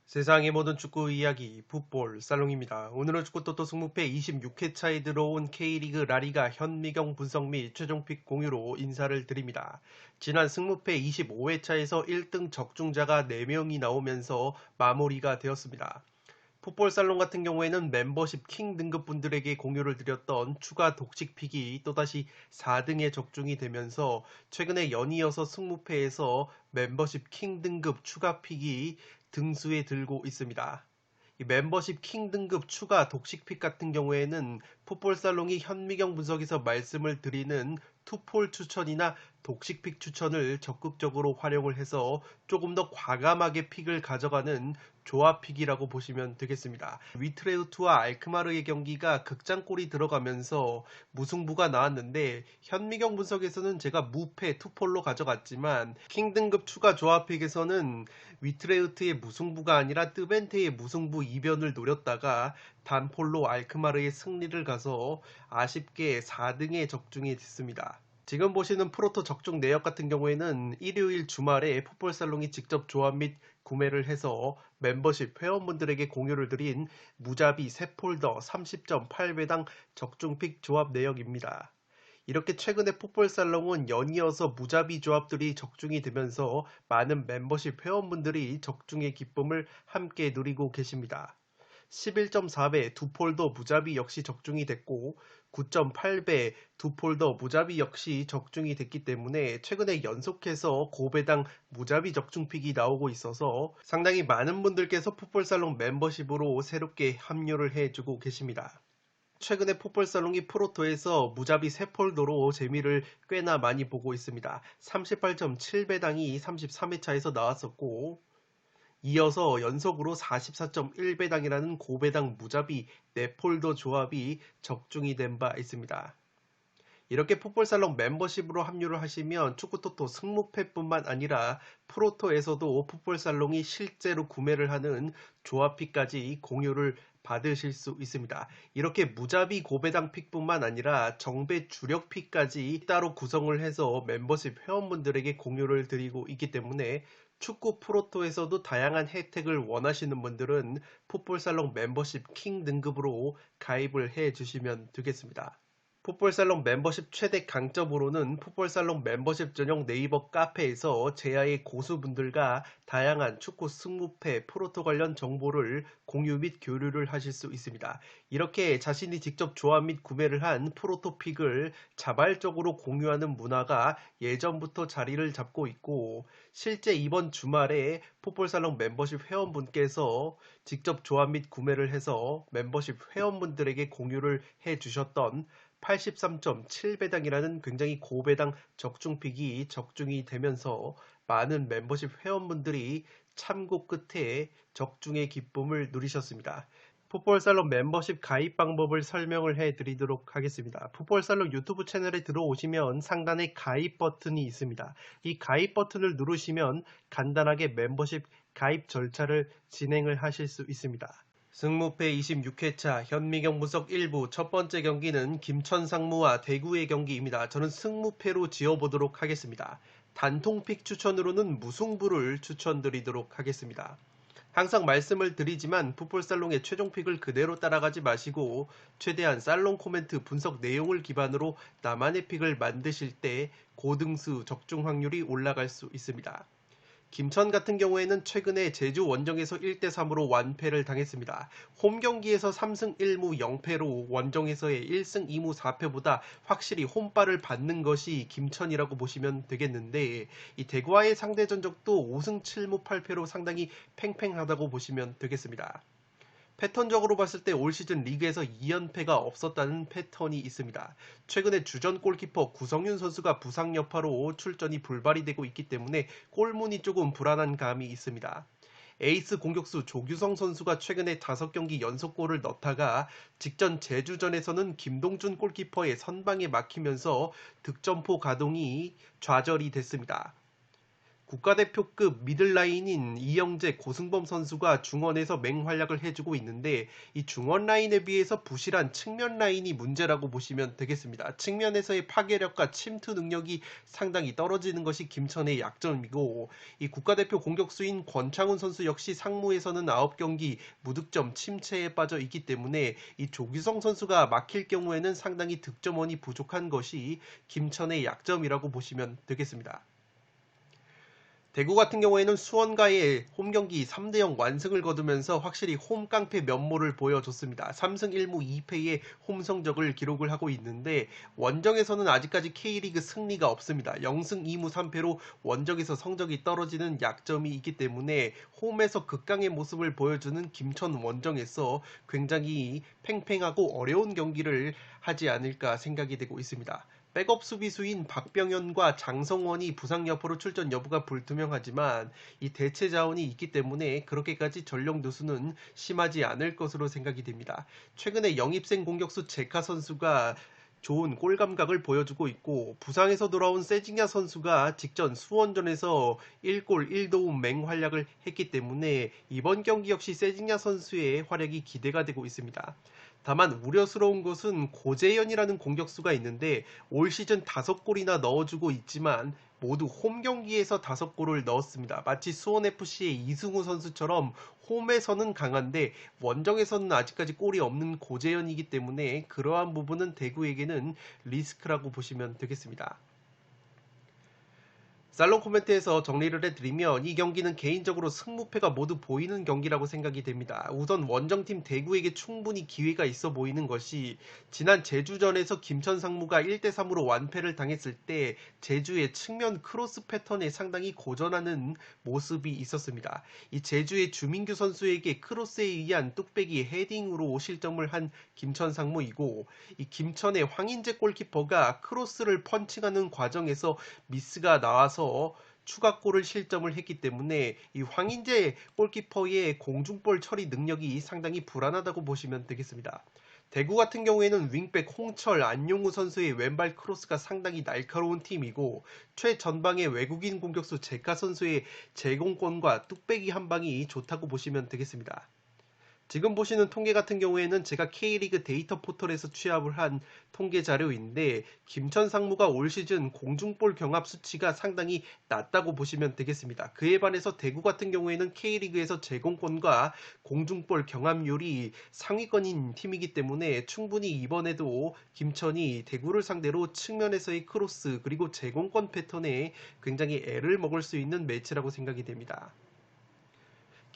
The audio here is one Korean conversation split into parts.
세상의 모든 축구 이야기 풋볼 살롱입니다. 오늘은 축구토토 승무패 26회차에 들어온 K리그 라리가 현미경 분석 및 최종픽 공유로 인사를 드립니다. 지난 승무패 25회차에서 1등 적중자가 4명이 나오면서 마무리가 되었습니다. 풋볼 살롱 같은 경우에는 멤버십 킹 등급 분들에게 공유를 드렸던 추가 독식픽이 또다시 4등에 적중이 되면서 최근에 연이어서 승무패에서 멤버십 킹 등급 추가 픽이 등수에 들고 있습니다. 이 멤버십 킹 등급 추가 독식픽 같은 경우에는 풋볼 살롱이 현미경 분석에서 말씀을 드리는 투폴 추천이나 독식픽 추천을 적극적으로 활용을 해서 조금 더 과감하게 픽을 가져가는 조합픽이라고 보시면 되겠습니다. 위트레우트와 알크마르의 경기가 극장골이 들어가면서 무승부가 나왔는데 현미경 분석에서는 제가 무패 투폴로 가져갔지만 킹등급 추가 조합픽에서는 위트레우트의 무승부가 아니라 뜨벤테의 무승부 이변을 노렸다가 단폴로 알크마르의 승리를 가서 아쉽게 4등에 적중이 됐습니다. 지금 보시는 프로토 적중 내역 같은 경우에는 일요일 주말에 풋볼살롱이 직접 조합 및 구매를 해서 멤버십 회원분들에게 공유를 드린 무자비 3폴더 30.8배당 적중픽 조합 내역입니다. 이렇게 최근에 풋볼살롱은 연이어서 무자비 조합들이 적중이 되면서 많은 멤버십 회원분들이 적중의 기쁨을 함께 누리고 계십니다. 11.4배 두폴더 무자비 역시 적중이 됐고 9.8배 두폴더 무자비 역시 적중이 됐기 때문에 최근에 연속해서 고배당 무자비 적중픽이 나오고 있어서 상당히 많은 분들께서 풋볼살롱 멤버십으로 새롭게 합류를 해주고 계십니다. 최근에 풋볼살롱이 프로토에서 무자비 3폴더로 재미를 꽤나 많이 보고 있습니다. 38.7배당이 33회차에서 나왔었고 이어서 연속으로 44.1배당이라는 고배당 무자비 4폴더 조합이 적중이 된 바 있습니다. 이렇게 풋볼살롱 멤버십으로 합류를 하시면 축구토토 승무패뿐만 아니라 프로토에서도 풋볼살롱이 실제로 구매를 하는 조합픽까지 공유를 받으실 수 있습니다. 이렇게 무자비 고배당 픽뿐만 아니라 정배 주력 픽까지 따로 구성을 해서 멤버십 회원분들에게 공유를 드리고 있기 때문에 축구 프로토에서도 다양한 혜택을 원하시는 분들은 풋볼살롱 멤버십 킹 등급으로 가입을 해 주시면 되겠습니다. 풋볼살롱 멤버십 최대 강점으로는 풋볼살롱 멤버십 전용 네이버 카페에서 제야의 고수분들과 다양한 축구 승무패 프로토 관련 정보를 공유 및 교류를 하실 수 있습니다. 이렇게 자신이 직접 조합 및 구매를 한 프로토 픽을 자발적으로 공유하는 문화가 예전부터 자리를 잡고 있고 실제 이번 주말에 풋볼살롱 멤버십 회원분께서 직접 조합 및 구매를 해서 멤버십 회원분들에게 공유를 해 주셨던 83.7배당이라는 굉장히 고배당 적중픽이 적중이 되면서 많은 멤버십 회원분들이 참고 끝에 적중의 기쁨을 누리셨습니다. 풋볼살롱 멤버십 가입 방법을 설명을 해드리도록 하겠습니다. 풋볼살롱 유튜브 채널에 들어오시면 상단에 가입 버튼이 있습니다. 이 가입 버튼을 누르시면 간단하게 멤버십 가입 절차를 진행을 하실 수 있습니다. 승무패 26회차 현미경 분석 1부 첫 번째 경기는 김천상무와 대구의 경기입니다. 저는 승무패로 지어보도록 하겠습니다. 단통픽 추천으로는 무승부를 추천드리도록 하겠습니다. 항상 말씀을 드리지만 풋볼살롱의 최종픽을 그대로 따라가지 마시고 최대한 살롱 코멘트 분석 내용을 기반으로 나만의 픽을 만드실 때 고등수 적중 확률이 올라갈 수 있습니다. 김천 같은 경우에는 최근에 제주 원정에서 1대3으로 완패를 당했습니다. 홈 경기에서 3승 1무 0패로 원정에서의 1승 2무 4패보다 확실히 홈발을 받는 것이 김천이라고 보시면 되겠는데 이 대구와의 상대 전적도 5승 7무 8패로 상당히 팽팽하다고 보시면 되겠습니다. 패턴적으로 봤을 때 올 시즌 리그에서 2연패가 없었다는 패턴이 있습니다. 최근에 주전 골키퍼 구성윤 선수가 부상 여파로 출전이 불발이 되고 있기 때문에 골문이 조금 불안한 감이 있습니다. 에이스 공격수 조규성 선수가 최근에 5경기 연속골을 넣다가 직전 제주전에서는 김동준 골키퍼의 선방에 막히면서 득점포 가동이 좌절이 됐습니다. 국가대표급 미들라인인 이영재, 고승범 선수가 중원에서 맹활약을 해주고 있는데 이 중원 라인에 비해서 부실한 측면 라인이 문제라고 보시면 되겠습니다. 측면에서의 파괴력과 침투 능력이 상당히 떨어지는 것이 김천의 약점이고 이 국가대표 공격수인 권창훈 선수 역시 상무에서는 9경기 무득점 침체에 빠져 있기 때문에 이 조규성 선수가 막힐 경우에는 상당히 득점원이 부족한 것이 김천의 약점이라고 보시면 되겠습니다. 대구 같은 경우에는 수원과의 홈경기 3대0 완승을 거두면서 확실히 홈깡패 면모를 보여줬습니다. 3승 1무 2패의 홈 성적을 기록을 하고 있는데 원정에서는 아직까지 K리그 승리가 없습니다. 0승 2무 3패로 원정에서 성적이 떨어지는 약점이 있기 때문에 홈에서 극강의 모습을 보여주는 김천 원정에서 굉장히 팽팽하고 어려운 경기를 하지 않을까 생각이 되고 있습니다. 백업 수비수인 박병현과 장성원이 부상 여부로 출전 여부가 불투명하지만 이 대체 자원이 있기 때문에 그렇게까지 전력 누수는 심하지 않을 것으로 생각이 됩니다. 최근에 영입생 공격수 제카 선수가 좋은 골 감각을 보여주고 있고 부상에서 돌아온 세징야 선수가 직전 수원전에서 1골 1도움 맹활약을 했기 때문에 이번 경기 역시 세징야 선수의 활약이 기대가 되고 있습니다. 다만 우려스러운 것은 고재현이라는 공격수가 있는데 올 시즌 5골이나 넣어주고 있지만 모두 홈 경기에서 5골을 넣었습니다. 마치 수원FC의 이승우 선수처럼 홈에서는 강한데 원정에서는 아직까지 골이 없는 고재현이기 때문에 그러한 부분은 대구에게는 리스크라고 보시면 되겠습니다. 살롱 코멘트에서 정리를 해드리면 이 경기는 개인적으로 승무패가 모두 보이는 경기라고 생각이 됩니다. 우선 원정팀 대구에게 충분히 기회가 있어 보이는 것이 지난 제주전에서 김천 상무가 1대3으로 완패를 당했을 때 제주의 측면 크로스 패턴에 상당히 고전하는 모습이 있었습니다. 이 제주의 주민규 선수에게 크로스에 의한 뚝배기 헤딩으로 실점을 한 김천 상무이고 이 김천의 황인재 골키퍼가 크로스를 펀칭하는 과정에서 미스가 나와서 추가골을 실점을 했기 때문에 이 황인재 골키퍼의 공중볼 처리 능력이 상당히 불안하다고 보시면 되겠습니다. 대구 같은 경우에는 윙백 홍철, 안용우 선수의 왼발 크로스가 상당히 날카로운 팀이고 최전방의 외국인 공격수 제카 선수의 제공권과 뚝배기 한 방이 좋다고 보시면 되겠습니다. 지금 보시는 통계 같은 경우에는 제가 K리그 데이터 포털에서 취합을 한 통계 자료인데 김천 상무가 올 시즌 공중볼 경합 수치가 상당히 낮다고 보시면 되겠습니다. 그에 반해서 대구 같은 경우에는 K리그에서 제공권과 공중볼 경합률이 상위권인 팀이기 때문에 충분히 이번에도 김천이 대구를 상대로 측면에서의 크로스 그리고 제공권 패턴에 굉장히 애를 먹을 수 있는 매치라고 생각이 됩니다.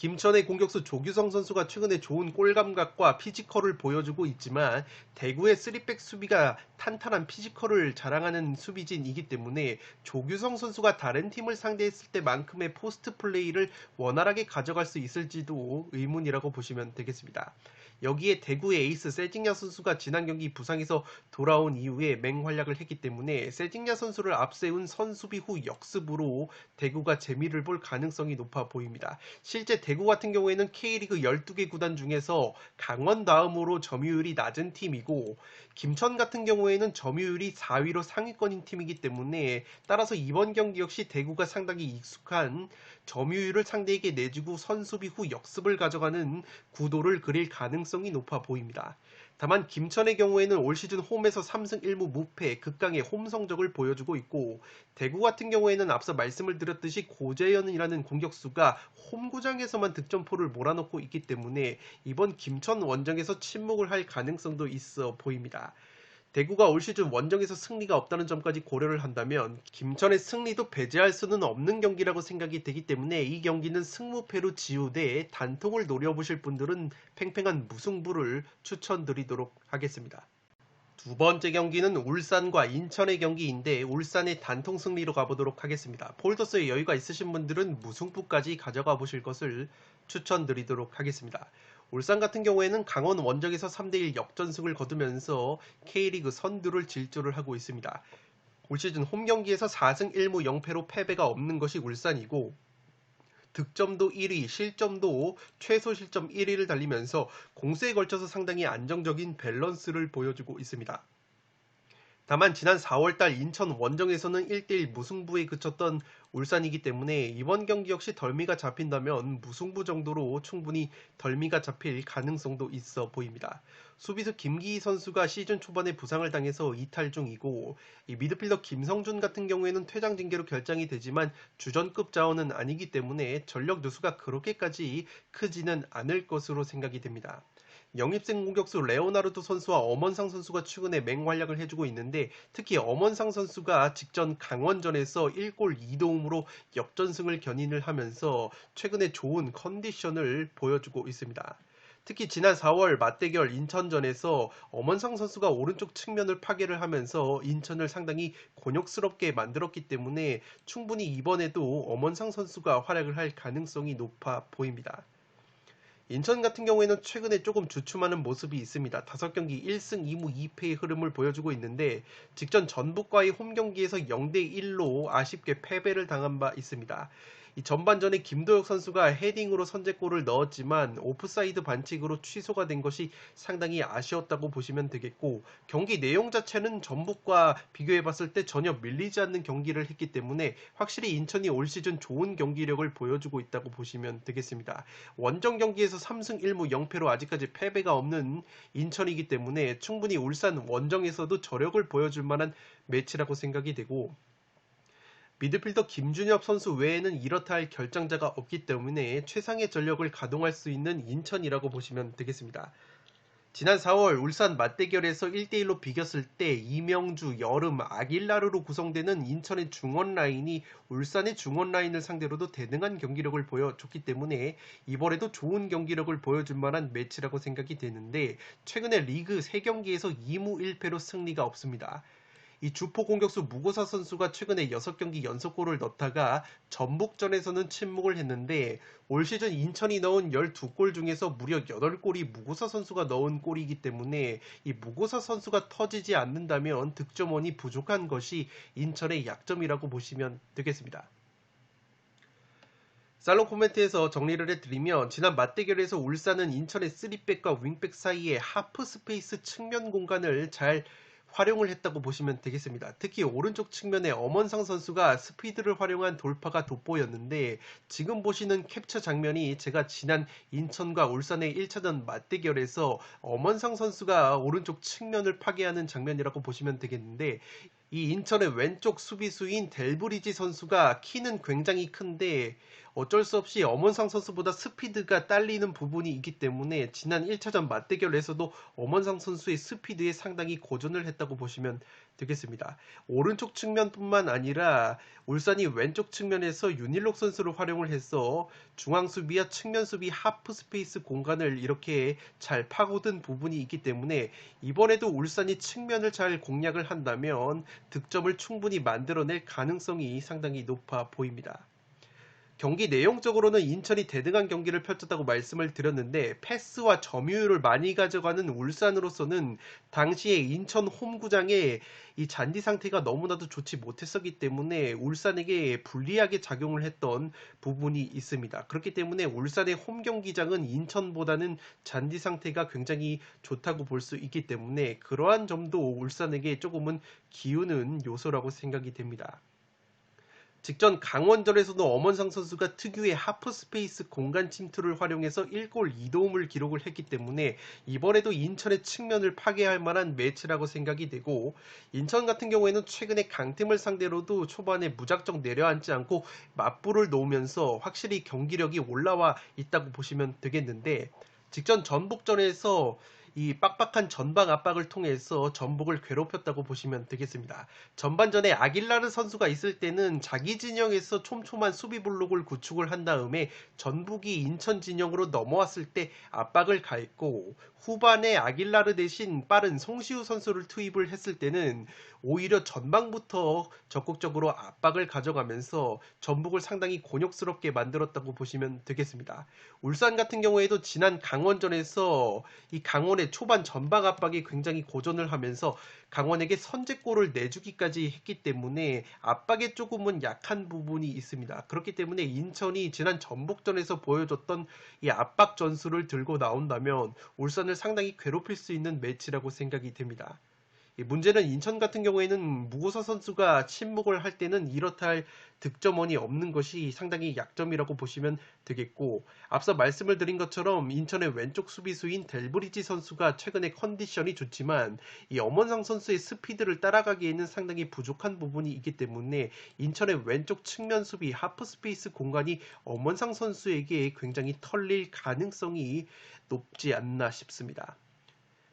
김천의 공격수 조규성 선수가 최근에 좋은 골 감각과 피지컬을 보여주고 있지만 대구의 3백 수비가 탄탄한 피지컬을 자랑하는 수비진이기 때문에 조규성 선수가 다른 팀을 상대했을 때만큼의 포스트 플레이를 원활하게 가져갈 수 있을지도 의문이라고 보시면 되겠습니다. 여기에 대구의 에이스 세징야 선수가 지난 경기 부상에서 돌아온 이후에 맹활약을 했기 때문에 세징야 선수를 앞세운 선수비 후 역습으로 대구가 재미를 볼 가능성이 높아 보입니다. 실제 대구 같은 경우에는 K리그 12개 구단 중에서 강원 다음으로 점유율이 낮은 팀이고 김천 같은 경우에는 점유율이 4위로 상위권인 팀이기 때문에 따라서 이번 경기 역시 대구가 상당히 익숙한 점유율을 상대에게 내주고 선수비 후 역습을 가져가는 구도를 그릴 가능성이 높아 보입니다. 다만 김천의 경우에는 올 시즌 홈에서 3승 1무 무패 극강의 홈 성적을 보여주고 있고 대구 같은 경우에는 앞서 말씀을 드렸듯이 고재현이라는 공격수가 홈구장에서만 득점포를 몰아넣고 있기 때문에 이번 김천 원정에서 침묵을 할 가능성도 있어 보입니다. 대구가 올 시즌 원정에서 승리가 없다는 점까지 고려를 한다면 김천의 승리도 배제할 수는 없는 경기라고 생각이 되기 때문에 이 경기는 승무패로 지우되 단통을 노려보실 분들은 팽팽한 무승부를 추천드리도록 하겠습니다. 두 번째 경기는 울산과 인천의 경기인데 울산의 단통 승리로 가보도록 하겠습니다. 폴더스에 여유가 있으신 분들은 무승부까지 가져가 보실 것을 추천드리도록 하겠습니다. 울산 같은 경우에는 강원 원정에서 3대1 역전승을 거두면서 K리그 선두를 질주를 하고 있습니다. 올 시즌 홈 경기에서 4승 1무 0패로 패배가 없는 것이 울산이고 득점도 1위, 실점도 최소 실점 1위를 달리면서 공수에 걸쳐서 상당히 안정적인 밸런스를 보여주고 있습니다. 다만 지난 4월달 인천 원정에서는 1대1 무승부에 그쳤던 울산이기 때문에 이번 경기 역시 덜미가 잡힌다면 무승부 정도로 충분히 덜미가 잡힐 가능성도 있어 보입니다. 수비수 김기희 선수가 시즌 초반에 부상을 당해서 이탈 중이고, 이 미드필더 김성준 같은 경우에는 퇴장 징계로 결정이 되지만 주전급 자원은 아니기 때문에 전력 누수가 그렇게까지 크지는 않을 것으로 생각이 됩니다. 영입생 공격수 레오나르도 선수와 엄원상 선수가 최근에 맹활약을 해주고 있는데, 특히 엄원상 선수가 직전 강원전에서 1골 2도움으로 역전승을 견인을 하면서 최근에 좋은 컨디션을 보여주고 있습니다. 특히 지난 4월 맞대결 인천전에서 엄원상 선수가 오른쪽 측면을 파괴를 하면서 인천을 상당히 곤욕스럽게 만들었기 때문에 충분히 이번에도 엄원상 선수가 활약을 할 가능성이 높아 보입니다. 인천 같은 경우에는 최근에 조금 주춤하는 모습이 있습니다. 5경기 1승 2무 2패의 흐름을 보여주고 있는데, 직전 전북과의 홈경기에서 0대1로 아쉽게 패배를 당한 바 있습니다. 이 전반전에 김도혁 선수가 헤딩으로 선제골을 넣었지만 오프사이드 반칙으로 취소가 된 것이 상당히 아쉬웠다고 보시면 되겠고, 경기 내용 자체는 전북과 비교해봤을 때 전혀 밀리지 않는 경기를 했기 때문에 확실히 인천이 올 시즌 좋은 경기력을 보여주고 있다고 보시면 되겠습니다. 원정 경기에서 3승 1무 0패로 아직까지 패배가 없는 인천이기 때문에 충분히 울산 원정에서도 저력을 보여줄 만한 매치라고 생각이 되고, 미드필더 김준엽 선수 외에는 이렇다 할 결정자가 없기 때문에 최상의 전력을 가동할 수 있는 인천이라고 보시면 되겠습니다. 지난 4월 울산 맞대결에서 1대1로 비겼을 때 이명주, 여름, 아길라르로 구성되는 인천의 중원 라인이 울산의 중원 라인을 상대로도 대등한 경기력을 보여줬기 때문에 이번에도 좋은 경기력을 보여줄 만한 매치라고 생각이 되는데, 최근에 리그 3경기에서 2무 1패로 승리가 없습니다. 이 주포 공격수 무고사 선수가 최근에 6경기 연속골을 넣다가 전북전에서는 침묵을 했는데, 올 시즌 인천이 넣은 12골 중에서 무려 8골이 무고사 선수가 넣은 골이기 때문에 이 무고사 선수가 터지지 않는다면 득점원이 부족한 것이 인천의 약점이라고 보시면 되겠습니다. 살롱 코멘트에서 정리를 해드리면, 지난 맞대결에서 울산은 인천의 3백과 윙백 사이에 하프 스페이스 측면 공간을 잘 활용을 했다고 보시면 되겠습니다. 특히 오른쪽 측면에 엄원상 선수가 스피드를 활용한 돌파가 돋보였는데, 지금 보시는 캡처 장면이 제가 지난 인천과 울산의 1차전 맞대결에서 엄원상 선수가 오른쪽 측면을 파괴하는 장면이라고 보시면 되겠는데, 이 인천의 왼쪽 수비수인 델브리지 선수가 키는 굉장히 큰데 어쩔 수 없이 엄원상 선수보다 스피드가 딸리는 부분이 있기 때문에 지난 1차전 맞대결에서도 엄원상 선수의 스피드에 상당히 고전을 했다고 보시면 되겠습니다. 오른쪽 측면뿐만 아니라 울산이 왼쪽 측면에서 윤일록 선수를 활용을 해서 중앙 수비와 측면 수비 하프 스페이스 공간을 이렇게 잘 파고든 부분이 있기 때문에 이번에도 울산이 측면을 잘 공략을 한다면 득점을 충분히 만들어낼 가능성이 상당히 높아 보입니다. 경기 내용적으로는 인천이 대등한 경기를 펼쳤다고 말씀을 드렸는데, 패스와 점유율을 많이 가져가는 울산으로서는 당시에 인천 홈구장의 이 잔디 상태가 너무나도 좋지 못했었기 때문에 울산에게 불리하게 작용을 했던 부분이 있습니다. 그렇기 때문에 울산의 홈 경기장은 인천보다는 잔디 상태가 굉장히 좋다고 볼 수 있기 때문에 그러한 점도 울산에게 조금은 기우는 요소라고 생각이 됩니다. 직전 강원전에서도 엄원상 선수가 특유의 하프 스페이스 공간 침투를 활용해서 1골 2도움을 기록을 했기 때문에 이번에도 인천의 측면을 파괴할 만한 매치라고 생각이 되고, 인천 같은 경우에는 최근에 강팀을 상대로도 초반에 무작정 내려앉지 않고 맞불을 놓으면서 확실히 경기력이 올라와 있다고 보시면 되겠는데, 직전 전북전에서 이 빡빡한 전방 압박을 통해서 전북을 괴롭혔다고 보시면 되겠습니다. 전반전에 아길라르 선수가 있을 때는 자기 진영에서 촘촘한 수비 블록을 구축을 한 다음에 전북이 인천 진영으로 넘어왔을 때 압박을 가했고, 후반에 아길라르 대신 빠른 송시우 선수를 투입을 했을 때는 오히려 전방부터 적극적으로 압박을 가져가면서 전북을 상당히 곤욕스럽게 만들었다고 보시면 되겠습니다. 울산 같은 경우에도 지난 강원전에서 이 강원의 초반 전방 압박이 굉장히 고전을 하면서 강원에게 선제골을 내주기까지 했기 때문에 압박에 조금은 약한 부분이 있습니다. 그렇기 때문에 인천이 지난 전북전에서 보여줬던 이 압박 전술을 들고 나온다면 울산을 상당히 괴롭힐 수 있는 매치라고 생각이 됩니다. 문제는 인천 같은 경우에는 무고서 선수가 침묵을 할 때는 이렇다 할 득점원이 없는 것이 상당히 약점이라고 보시면 되겠고, 앞서 말씀을 드린 것처럼 인천의 왼쪽 수비수인 델브리지 선수가 최근에 컨디션이 좋지만 이 엄원상 선수의 스피드를 따라가기에는 상당히 부족한 부분이 있기 때문에 인천의 왼쪽 측면 수비 하프 스페이스 공간이 엄원상 선수에게 굉장히 털릴 가능성이 높지 않나 싶습니다.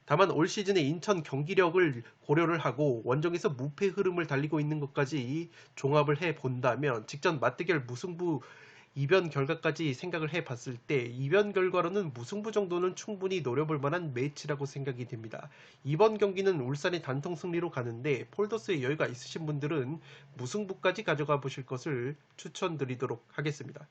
다만 올 시즌의 인천 경기력을 고려를 하고 원정에서 무패 흐름을 달리고 있는 것까지 종합을 해 본다면 직전 맞대결 무승부 이변 결과까지 생각을 해 봤을 때 이변 결과로는 무승부 정도는 충분히 노려볼 만한 매치라고 생각이 됩니다. 이번 경기는 울산의 단통 승리로 가는데 폴더스의 여유가 있으신 분들은 무승부까지 가져가 보실 것을 추천드리도록 하겠습니다.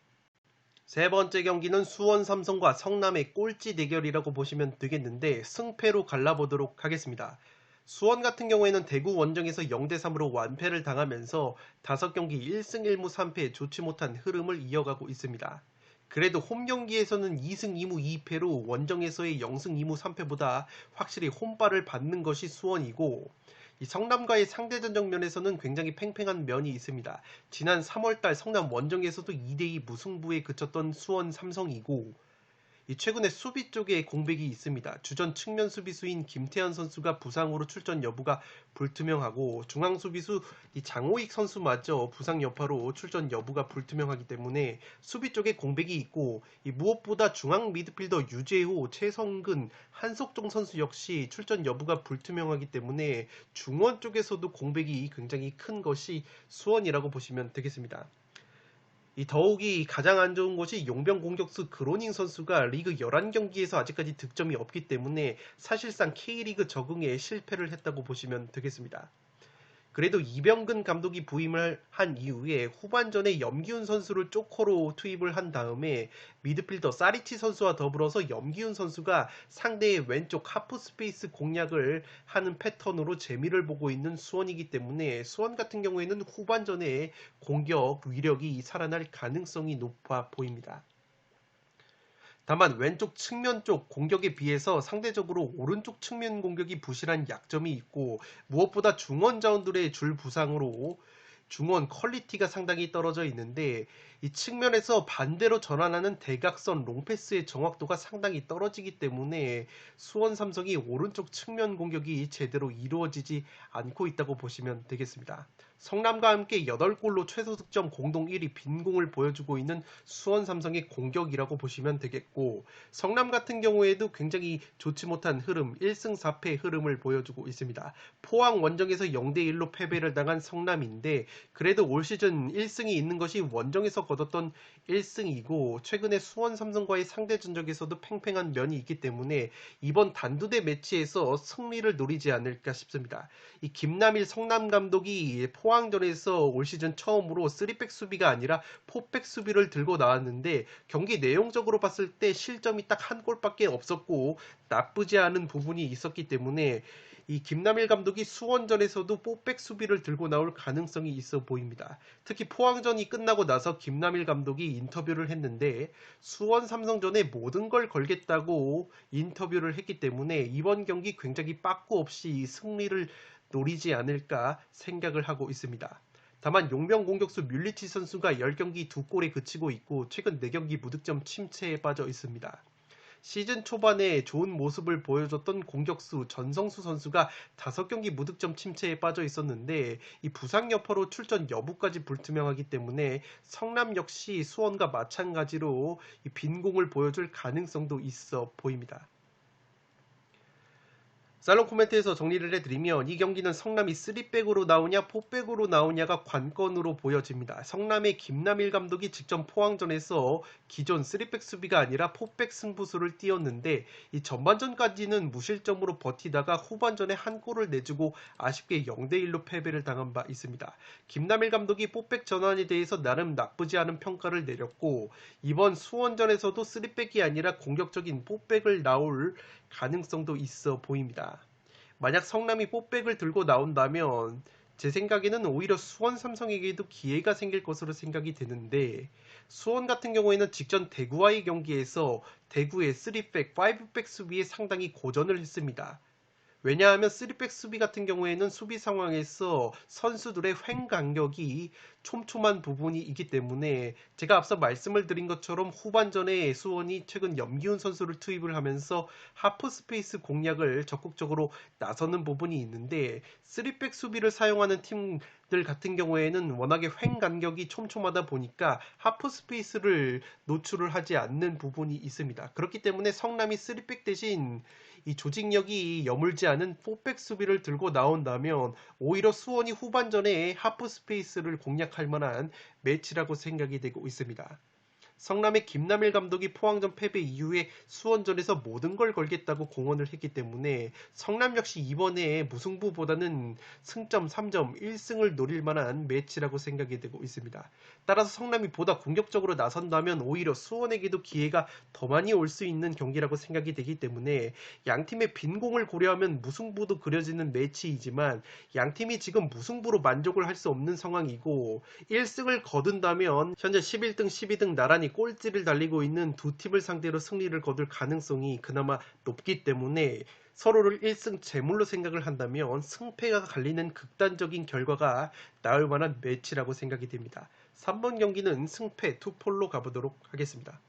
세 번째 경기는 수원 삼성과 성남의 꼴찌 대결이라고 보시면 되겠는데 승패로 갈라보도록 하겠습니다. 수원 같은 경우에는 대구 원정에서 0대3으로 완패를 당하면서 5경기 1승 1무 3패 좋지 못한 흐름을 이어가고 있습니다. 그래도 홈 경기에서는 2승 2무 2패로 원정에서의 0승 2무 3패보다 확실히 홈발을 받는 것이 수원이고, 이 성남과의 상대전적 면에서는 굉장히 팽팽한 면이 있습니다. 지난 3월달 성남 원정에서도 2대2 무승부에 그쳤던 수원 삼성이고, 최근에 수비 쪽에 공백이 있습니다. 주전 측면 수비수인 김태현 선수가 부상으로 출전 여부가 불투명하고 중앙 수비수 장호익 선수마저 부상 여파로 출전 여부가 불투명하기 때문에 수비 쪽에 공백이 있고 무엇보다 중앙 미드필더 유재호, 최성근, 한석종 선수 역시 출전 여부가 불투명하기 때문에 중원 쪽에서도 공백이 굉장히 큰 것이 수원이라고 보시면 되겠습니다. 더욱이 가장 안 좋은 것이 용병 공격수 그로닝 선수가 리그 11경기에서 아직까지 득점이 없기 때문에 사실상 K리그 적응에 실패를 했다고 보시면 되겠습니다. 그래도 이병근 감독이 부임을 한 이후에 후반전에 염기훈 선수를 쪼커로 투입을 한 다음에 미드필더 사리치 선수와 더불어서 염기훈 선수가 상대의 왼쪽 하프 스페이스 공략을 하는 패턴으로 재미를 보고 있는 수원이기 때문에 수원 같은 경우에는 후반전에 공격 위력이 살아날 가능성이 높아 보입니다. 다만 왼쪽 측면 쪽 공격에 비해서 상대적으로 오른쪽 측면 공격이 부실한 약점이 있고 무엇보다 중원 자원들의 줄 부상으로 중원 퀄리티가 상당히 떨어져 있는데 이 측면에서 반대로 전환하는 대각선 롱패스의 정확도가 상당히 떨어지기 때문에 수원 삼성이 오른쪽 측면 공격이 제대로 이루어지지 않고 있다고 보시면 되겠습니다. 성남과 함께 8골로 최소 득점 공동 1위 빈공을 보여주고 있는 수원 삼성의 공격이라고 보시면 되겠고, 성남 같은 경우에도 굉장히 좋지 못한 흐름 1승 4패 흐름을 보여주고 있습니다. 포항 원정에서 0대1로 패배를 당한 성남인데 그래도 올 시즌 1승이 있는 것이 원정에서 거뒀던 1승이고 최근에 수원 삼성과의 상대 전적에서도 팽팽한 면이 있기 때문에 이번 단두대 매치에서 승리를 노리지 않을까 싶습니다. 이 김남일 성남 감독이 포항전에서 올 시즌 처음으로 3백 수비가 아니라 4백 수비를 들고 나왔는데 경기 내용적으로 봤을 때 실점이 딱 한 골밖에 없었고 나쁘지 않은 부분이 있었기 때문에 이 김남일 감독이 수원전에서도 4백 수비를 들고 나올 가능성이 있어 보입니다. 특히 포항전이 끝나고 나서 김남일 감독이 인터뷰를 했는데 수원 삼성전에 모든 걸 걸겠다고 인터뷰를 했기 때문에 이번 경기 굉장히 빠꾸 없이 승리를 노리지 않을까 생각을 하고 있습니다. 다만 용병 공격수 뮬리치 선수가 10경기 2골에 그치고 있고 최근 4경기 무득점 침체에 빠져 있습니다. 시즌 초반에 좋은 모습을 보여줬던 공격수 전성수 선수가 5경기 무득점 침체에 빠져 있었는데 이 부상 여파로 출전 여부까지 불투명하기 때문에 성남 역시 수원과 마찬가지로 빈공을 보여줄 가능성도 있어 보입니다. 살롱 코멘트에서 정리를 해드리면 이 경기는 성남이 3백으로 나오냐 4백으로 나오냐가 관건으로 보여집니다. 성남의 김남일 감독이 직전 포항전에서 기존 3백 수비가 아니라 4백 승부수를 띄웠는데 이 전반전까지는 무실점으로 버티다가 후반전에 한 골을 내주고 아쉽게 0대1로 패배를 당한 바 있습니다. 김남일 감독이 4백 전환에 대해서 나름 나쁘지 않은 평가를 내렸고 이번 수원전에서도 3백이 아니라 공격적인 4백을 나올 가능성도 있어 보입니다. 만약 성남이 4백을 들고 나온다면 제 생각에는 오히려 수원 삼성에게도 기회가 생길 것으로 생각이 되는데 수원 같은 경우에는 직전 대구와의 경기에서 대구의 3백, 5백 수비에 상당히 고전을 했습니다. 왜냐하면 3백 수비 같은 경우에는 수비 상황에서 선수들의 횡간격이 촘촘한 부분이 있기 때문에 제가 앞서 말씀을 드린 것처럼 후반전에 수원이 최근 염기훈 선수를 투입을 하면서 하프 스페이스 공략을 적극적으로 나서는 부분이 있는데 3백 수비를 사용하는 팀들 같은 경우에는 워낙에 횡간격이 촘촘하다 보니까 하프 스페이스를 노출을 하지 않는 부분이 있습니다. 그렇기 때문에 성남이 3백 대신 이 조직력이 여물지 않은 4백 수비를 들고 나온다면 오히려 수원이 후반전에 하프 스페이스를 공략할 만한 매치라고 생각이 되고 있습니다. 성남의 김남일 감독이 포항전 패배 이후에 수원전에서 모든 걸 걸겠다고 공언을 했기 때문에 성남 역시 이번에 무승부보다는 승점 3점 1승을 노릴 만한 매치라고 생각이 되고 있습니다. 따라서 성남이 보다 공격적으로 나선다면 오히려 수원에게도 기회가 더 많이 올 수 있는 경기라고 생각이 되기 때문에 양팀의 빈공을 고려하면 무승부도 그려지는 매치이지만 양팀이 지금 무승부로 만족을 할 수 없는 상황이고 1승을 거둔다면 현재 11등 12등 나란히 꼴찌를 달리고 있는 두 팀을 상대로 승리를 거둘 가능성이 그나마 높기 때문에 서로를 1승 제물로 생각을 한다면 승패가 갈리는 극단적인 결과가 나올 만한 매치라고 생각이 됩니다. 3번 경기는 승패 투폴로 가보도록 하겠습니다.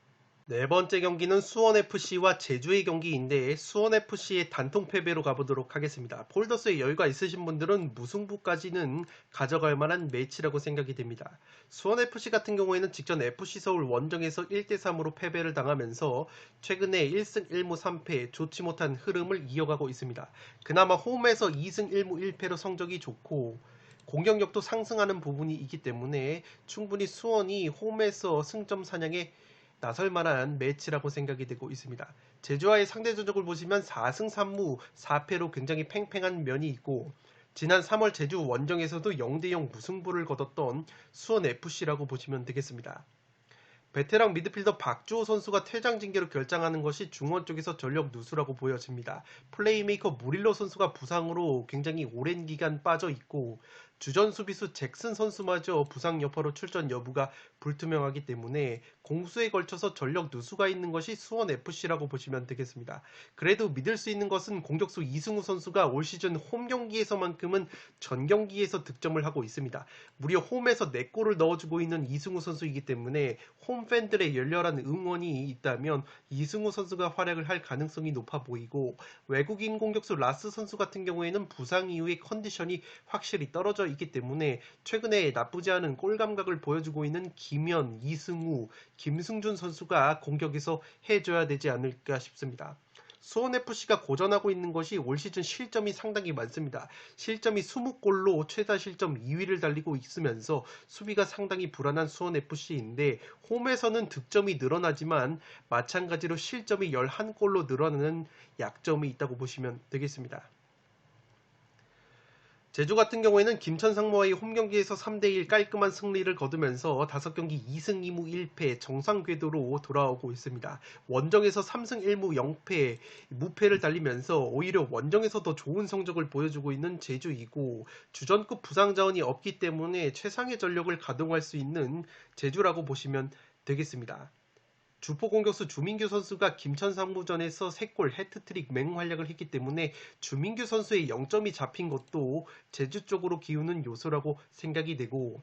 네 번째 경기는 수원FC와 제주의 경기인데 수원FC의 단통 패배로 가보도록 하겠습니다. 폴더스에 여유가 있으신 분들은 무승부까지는 가져갈 만한 매치라고 생각이 됩니다. 수원FC 같은 경우에는 직전 FC서울 원정에서 1대3으로 패배를 당하면서 최근에 1승 1무 3패 좋지 못한 흐름을 이어가고 있습니다. 그나마 홈에서 2승 1무 1패로 성적이 좋고 공격력도 상승하는 부분이 있기 때문에 충분히 수원이 홈에서 승점 사냥에 나설 만한 매치라고 생각이 되고 있습니다. 제주와의 상대 전적을 보시면 4승 3무 4패로 굉장히 팽팽한 면이 있고 지난 3월 제주 원정에서도 0대0 무승부를 거뒀던 수원FC라고 보시면 되겠습니다. 베테랑 미드필더 박주호 선수가 퇴장 징계로 결장하는 것이 중원 쪽에서 전력 누수라고 보여집니다. 플레이메이커 무릴로 선수가 부상으로 굉장히 오랜 기간 빠져 있고 주전 수비수 잭슨 선수마저 부상 여파로 출전 여부가 불투명하기 때문에 공수에 걸쳐서 전력 누수가 있는 것이 수원FC라고 보시면 되겠습니다. 그래도 믿을 수 있는 것은 공격수 이승우 선수가 올 시즌 홈 경기에서만큼은 전 경기에서 득점을 하고 있습니다. 무려 홈에서 4골을 넣어주고 있는 이승우 선수이기 때문에 홈 팬들의 열렬한 응원이 있다면 이승우 선수가 활약을 할 가능성이 높아 보이고 외국인 공격수 라스 선수 같은 경우에는 부상 이후의 컨디션이 확실히 떨어져 있기 때문에 최근에 나쁘지 않은 골 감각을 보여주고 있는 김현, 이승우, 김승준 선수가 공격에서 해줘야 되지 않을까 싶습니다. 수원FC가 고전하고 있는 것이 올 시즌 실점이 상당히 많습니다. 실점이 20골로 최다 실점 2위를 달리고 있으면서 수비가 상당히 불안한 수원FC인데 홈에서는 득점이 늘어나지만 마찬가지로 실점이 11골로 늘어나는 약점이 있다고 보시면 되겠습니다. 제주 같은 경우에는 김천 상무와의 홈경기에서 3대1 깔끔한 승리를 거두면서 5경기 2승 2무 1패 정상 궤도로 돌아오고 있습니다. 원정에서 3승 1무 0패 무패를 달리면서 오히려 원정에서 더 좋은 성적을 보여주고 있는 제주이고 주전급 부상 자원이 없기 때문에 최상의 전력을 가동할 수 있는 제주라고 보시면 되겠습니다. 주포 공격수 주민규 선수가 김천 상무전에서 3골 해트트릭 맹활약을 했기 때문에 주민규 선수의 0점이 잡힌 것도 제주 쪽으로 기우는 요소라고 생각이 되고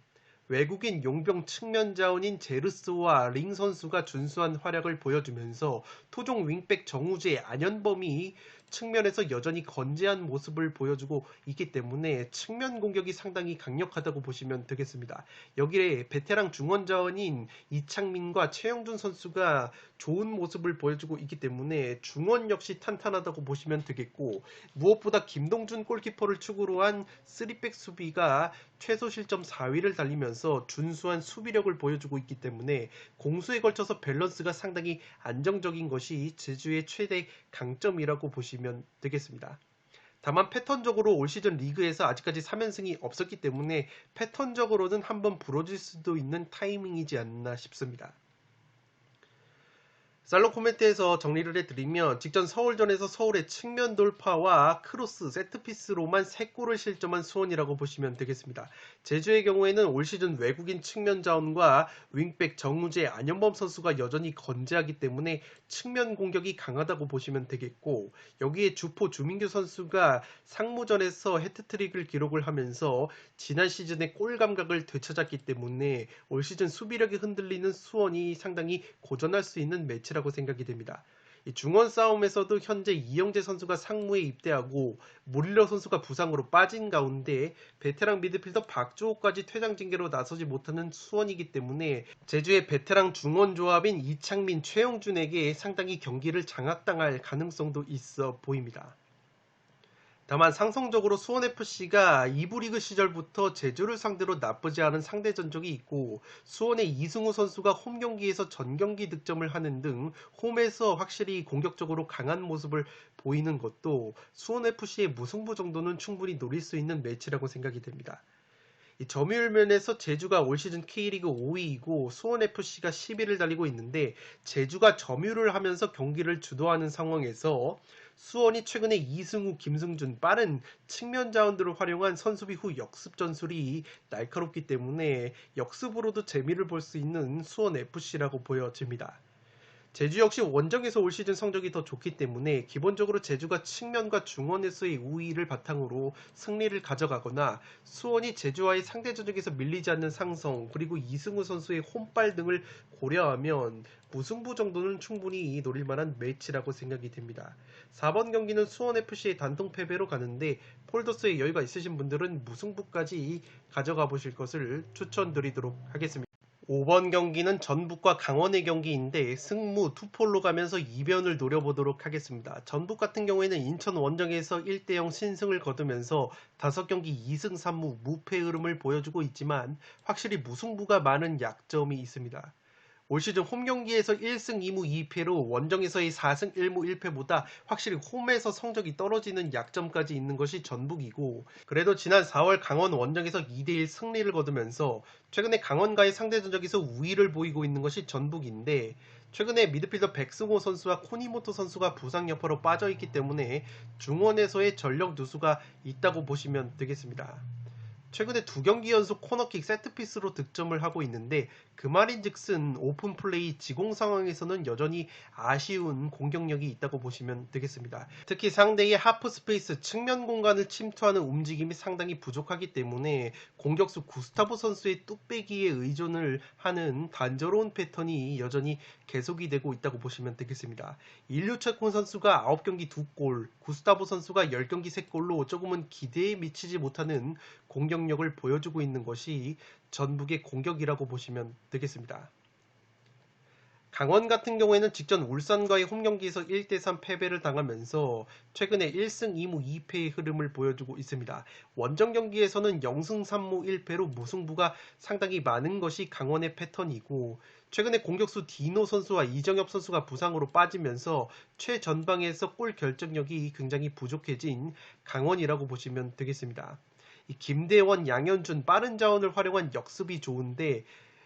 외국인 용병 측면 자원인 제르스와 링 선수가 준수한 활약을 보여주면서 토종 윙백 정우재 안현범이 측면에서 여전히 건재한 모습을 보여주고 있기 때문에 측면 공격이 상당히 강력하다고 보시면 되겠습니다. 여기에 베테랑 중원 자원인 이창민과 최영준 선수가 좋은 모습을 보여주고 있기 때문에 중원 역시 탄탄하다고 보시면 되겠고, 무엇보다 김동준 골키퍼를 축으로 한 3백 수비가 최소 실점 4위를 달리면서 준수한 수비력을 보여주고 있기 때문에 공수에 걸쳐서 밸런스가 상당히 안정적인 것이 제주의 최대 강점이라고 보시면 되겠습니다. 다만 패턴적으로 올 시즌 리그에서 아직까지 3연승이 없었기 때문에 패턴적으로는 한번 부러질 수도 있는 타이밍이지 않나 싶습니다. 살롱 코멘트에서 정리를 해드리면, 직전 서울전에서 서울의 측면 돌파와 크로스, 세트피스로만 3골을 실점한 수원이라고 보시면 되겠습니다. 제주의 경우에는 올 시즌 외국인 측면 자원과 윙백 정우재, 안현범 선수가 여전히 건재하기 때문에 측면 공격이 강하다고 보시면 되겠고, 여기에 주포 주민규 선수가 상무전에서 해트트릭을 기록을 하면서 지난 시즌의 골 감각을 되찾았기 때문에 올 시즌 수비력이 흔들리는 수원이 상당히 고전할 수 있는 매치라고 생각이 됩니다. 이 중원 싸움에서도 현재 이영재 선수가 상무에 입대하고 무릴러 선수가 부상으로 빠진 가운데 베테랑 미드필더 박주호까지 퇴장 징계로 나서지 못하는 수원이기 때문에 제주의 베테랑 중원 조합인 이창민, 최영준에게 상당히 경기를 장악당할 가능성도 있어 보입니다. 다만 상성적으로 수원FC가 2부 리그 시절부터 제주를 상대로 나쁘지 않은 상대 전적이 있고, 수원의 이승우 선수가 홈 경기에서 전 경기 득점을 하는 등 홈에서 확실히 공격적으로 강한 모습을 보이는 것도 수원FC의 무승부 정도는 충분히 노릴 수 있는 매치라고 생각이 됩니다. 이 점유율 면에서 제주가 올 시즌 K리그 5위이고 수원FC가 10위를 달리고 있는데, 제주가 점유를 하면서 경기를 주도하는 상황에서 수원이 최근에 이승우, 김승준 빠른 측면 자원들을 활용한 선수비 후 역습 전술이 날카롭기 때문에 역습으로도 재미를 볼 수 있는 수원FC라고 보여집니다. 제주 역시 원정에서 올 시즌 성적이 더 좋기 때문에 기본적으로 제주가 측면과 중원에서의 우위를 바탕으로 승리를 가져가거나, 수원이 제주와의 상대 전적에서 밀리지 않는 상성, 그리고 이승우 선수의 홈발 등을 고려하면 무승부 정도는 충분히 노릴 만한 매치라고 생각이 됩니다. 4번 경기는 수원FC의 단통 패배로 가는데, 폴더스에 여유가 있으신 분들은 무승부까지 가져가 보실 것을 추천드리도록 하겠습니다. 5번 경기는 전북과 강원의 경기인데 승무 투폴로 가면서 이변을 노려보도록 하겠습니다. 전북 같은 경우에는 인천 원정에서 1대0 신승을 거두면서 5경기 2승 3무 무패 흐름을 보여주고 있지만 확실히 무승부가 많은 약점이 있습니다. 올 시즌 홈 경기에서 1승 2무 2패로 원정에서의 4승 1무 1패보다 확실히 홈에서 성적이 떨어지는 약점까지 있는 것이 전북이고, 그래도 지난 4월 강원 원정에서 2대1 승리를 거두면서 최근에 강원과의 상대 전적에서 우위를 보이고 있는 것이 전북인데, 최근에 미드필더 백승호 선수와 코니모토 선수가 부상 여파로 빠져있기 때문에 중원에서의 전력 누수가 있다고 보시면 되겠습니다. 최근에 2경기 연속 코너킥 세트피스로 득점을 하고 있는데, 그 말인즉슨 오픈플레이 지공 상황에서는 여전히 아쉬운 공격력이 있다고 보시면 되겠습니다. 특히 상대의 하프스페이스 측면 공간을 침투하는 움직임이 상당히 부족하기 때문에 공격수 구스타보 선수의 뚝배기에 의존을 하는 단조로운 패턴이 여전히 계속이 되고 있다고 보시면 되겠습니다. 일류체콘 선수가 9경기 2골, 구스타보 선수가 10경기 3골로 조금은 기대에 미치지 못하는 공격력을 보여주고 있는 것이 전북의 공격이라고 보시면 되겠습니다. 강원 같은 경우에는 직전 울산과의 홈경기에서 1대3 패배를 당하면서 최근에 1승 2무 2패의 흐름을 보여주고 있습니다. 원정 경기에서는 0승 3무 1패로 무승부가 상당히 많은 것이 강원의 패턴이고, 최근에 공격수 디노 선수와 이정엽 선수가 부상으로 빠지면서 최전방에서 골 결정력이 굉장히 부족해진 강원이라고 보시면 되겠습니다. 이 김대원, 양현준 빠른 자원을 활용한 역습이 좋은데,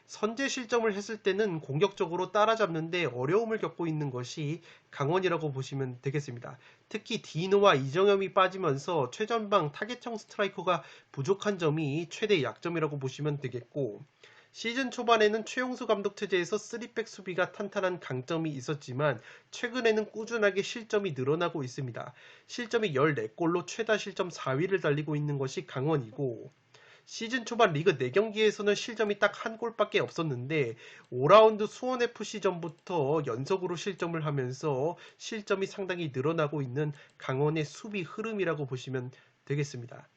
선제 실점을 했을 때는 공격적으로 따라잡는데 어려움을 겪고 있는 것이 강원이라고 보시면 되겠습니다. 특히 디노와 이정엽이 빠지면서 최전방 타겟형 스트라이커가 부족한 점이 최대 약점이라고 보시면 되겠고, 시즌 초반에는 최용수 감독 체제에서 3백 수비가 탄탄한 강점이 있었지만 최근에는 꾸준하게 실점이 늘어나고 있습니다. 실점이 14골로 최다 실점 4위를 달리고 있는 것이 강원이고, 시즌 초반 리그 4경기에서는 실점이 딱 한 골밖에 없었는데 5라운드 수원FC전부터 연속으로 실점을 하면서 실점이 상당히 늘어나고 있는 강원의 수비 흐름이라고 보시면 되겠습니다.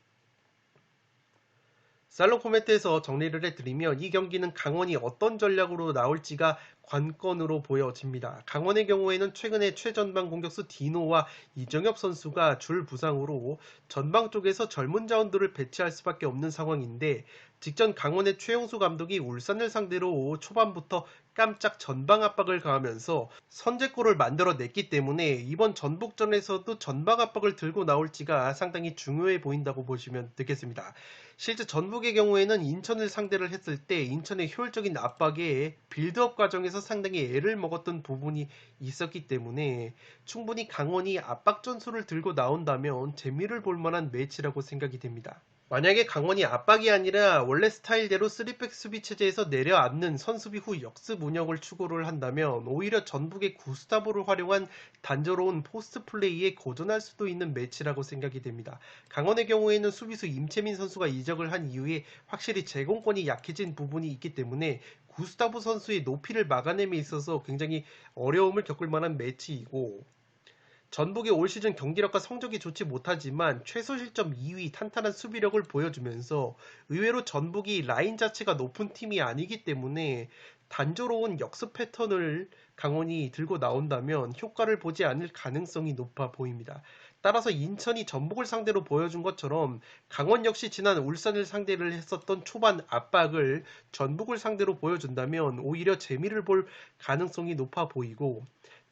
살롱 코멘트에서 정리를 해드리면 이 경기는 강원이 어떤 전략으로 나올지가 관건으로 보여집니다. 강원의 경우에는 최근에 최전방 공격수 디노와 이정엽 선수가 줄 부상으로 전방 쪽에서 젊은 자원들을 배치할 수밖에 없는 상황인데 직전 강원의 최용수 감독이 울산을 상대로 초반부터 깜짝 전방 압박을 가하면서 선제골을 만들어냈기 때문에 이번 전북전에서도 전방 압박을 들고 나올지가 상당히 중요해 보인다고 보시면 되겠습니다. 실제 전북의 경우에는 인천을 상대를 했을 때 인천의 효율적인 압박에 빌드업 과정에서 상당히 애를 먹었던 부분이 있었기 때문에 충분히 강원이 압박 전술을 들고 나온다면 재미를 볼 만한 매치라고 생각이 됩니다. 만약에 강원이 압박이 아니라 원래 스타일대로 3백 수비 체제에서 내려앉는 선수비 후 역습 운영을 추구를 한다면 오히려 전북의 구스타보를 활용한 단조로운 포스트 플레이에 고전할 수도 있는 매치라고 생각이 됩니다. 강원의 경우에는 수비수 임채민 선수가 이적을 한 이후에 확실히 제공권이 약해진 부분이 있기 때문에 구스타보 선수의 높이를 막아냄에 있어서 굉장히 어려움을 겪을 만한 매치이고 전북이 올 시즌 경기력과 성적이 좋지 못하지만 최소 실점 2위 탄탄한 수비력을 보여주면서 의외로 전북이 라인 자체가 높은 팀이 아니기 때문에 단조로운 역습 패턴을 강원이 들고 나온다면 효과를 보지 않을 가능성이 높아 보입니다. 따라서 인천이 전북을 상대로 보여준 것처럼 강원 역시 지난 울산을 상대를 했었던 초반 압박을 전북을 상대로 보여준다면 오히려 재미를 볼 가능성이 높아 보이고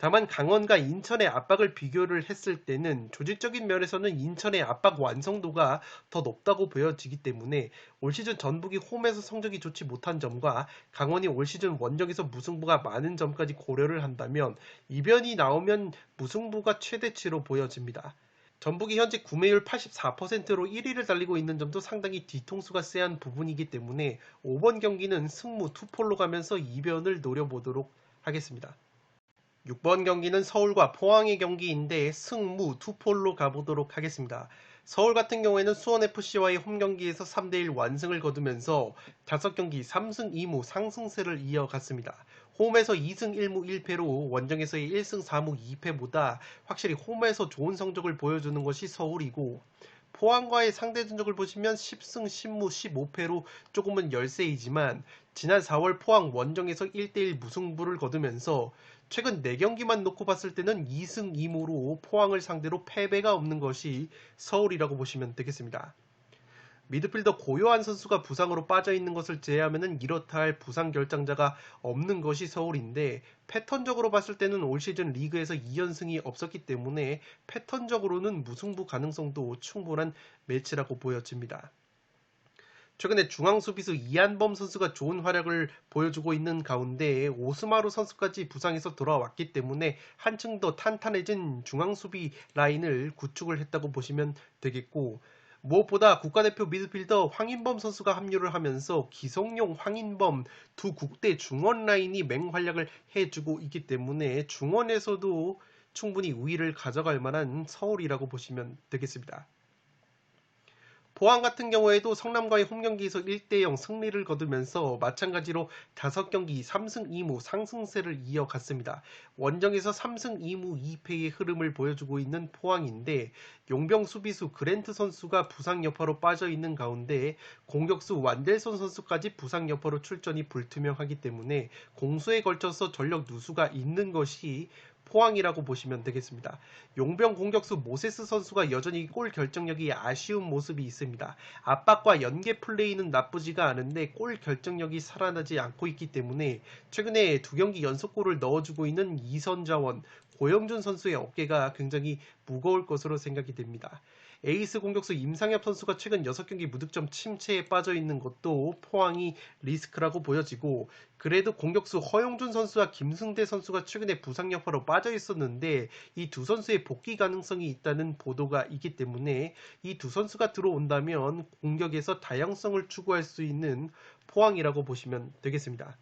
다만 강원과 인천의 압박을 비교를 했을 때는 조직적인 면에서는 인천의 압박 완성도가 더 높다고 보여지기 때문에 올 시즌 전북이 홈에서 성적이 좋지 못한 점과 강원이 올 시즌 원정에서 무승부가 많은 점까지 고려를 한다면 이변이 나오면 무승부가 최대치로 보여집니다. 전북이 현재 구매율 84%로 1위를 달리고 있는 점도 상당히 뒤통수가 쎄한 부분이기 때문에 5번 경기는 승무 투폴로 가면서 이변을 노려보도록 하겠습니다. 6번 경기는 서울과 포항의 경기인데 승무 투폴로 가보도록 하겠습니다. 서울 같은 경우에는 수원FC와의 홈경기에서 3대1 완승을 거두면서 5경기 3승 2무 상승세를 이어갔습니다. 홈에서 2승 1무 1패로 원정에서의 1승 4무 2패보다 확실히 홈에서 좋은 성적을 보여주는 것이 서울이고 포항과의 상대 전적을 보시면 10승 10무 15패로 조금은 열세이지만 지난 4월 포항 원정에서 1대1 무승부를 거두면서 최근 4경기만 놓고 봤을 때는 2승 2무로 포항을 상대로 패배가 없는 것이 서울이라고 보시면 되겠습니다. 미드필더 고요한 선수가 부상으로 빠져있는 것을 제외하면 이렇다 할 부상 결장자가 없는 것이 서울인데 패턴적으로 봤을 때는 올 시즌 리그에서 2연승이 없었기 때문에 패턴적으로는 무승부 가능성도 충분한 매치라고 보여집니다. 최근에 중앙수비수 이한범 선수가 좋은 활약을 보여주고 있는 가운데 오스마루 선수까지 부상해서 돌아왔기 때문에 한층 더 탄탄해진 중앙수비 라인을 구축을 했다고 보시면 되겠고 무엇보다 국가대표 미드필더 황인범 선수가 합류를 하면서 기성용, 황인범 두 국대 중원 라인이 맹활약을 해주고 있기 때문에 중원에서도 충분히 우위를 가져갈 만한 서울이라고 보시면 되겠습니다. 포항 같은 경우에도 성남과의 홈경기에서 1대0 승리를 거두면서 마찬가지로 5경기 3승 2무 상승세를 이어갔습니다. 원정에서 3승 2무 2패의 흐름을 보여주고 있는 포항인데 용병 수비수 그랜트 선수가 부상 여파로 빠져있는 가운데 공격수 완델손 선수까지 부상 여파로 출전이 불투명하기 때문에 공수에 걸쳐서 전력 누수가 있는 것이 포항이라고 보시면 되겠습니다. 용병 공격수 모세스 선수가 여전히 골 결정력이 아쉬운 모습이 있습니다. 압박과 연계 플레이는 나쁘지가 않은데 골 결정력이 살아나지 않고 있기 때문에 최근에 2경기 연속골을 넣어주고 있는 이선자원, 고영준 선수의 어깨가 굉장히 무거울 것으로 생각이 됩니다. 에이스 공격수 임상엽 선수가 최근 6경기 무득점 침체에 빠져있는 것도 포항이 리스크라고 보여지고 그래도 공격수 허용준 선수와 김승대 선수가 최근에 부상 여파로 빠져있었는데 이 두 선수의 복귀 가능성이 있다는 보도가 있기 때문에 이 두 선수가 들어온다면 공격에서 다양성을 추구할 수 있는 포항이라고 보시면 되겠습니다.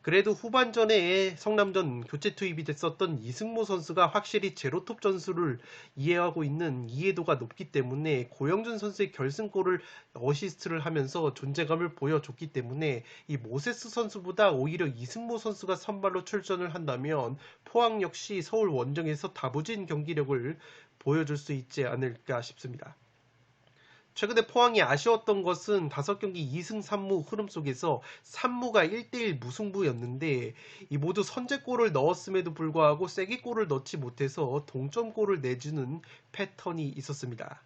그래도 후반전에 성남전 교체 투입이 됐었던 이승모 선수가 확실히 제로톱 전술을 이해하고 있는 이해도가 높기 때문에 고영준 선수의 결승골을 어시스트를 하면서 존재감을 보여줬기 때문에 이 모세스 선수보다 오히려 이승모 선수가 선발로 출전을 한다면 포항 역시 서울 원정에서 다부진 경기력을 보여줄 수 있지 않을까 싶습니다. 최근에 포항이 아쉬웠던 것은 5경기 2승 3무 흐름 속에서 3무가 1대1 무승부였는데 이 모두 선제골을 넣었음에도 불구하고 쐐기골을 넣지 못해서 동점골을 내주는 패턴이 있었습니다.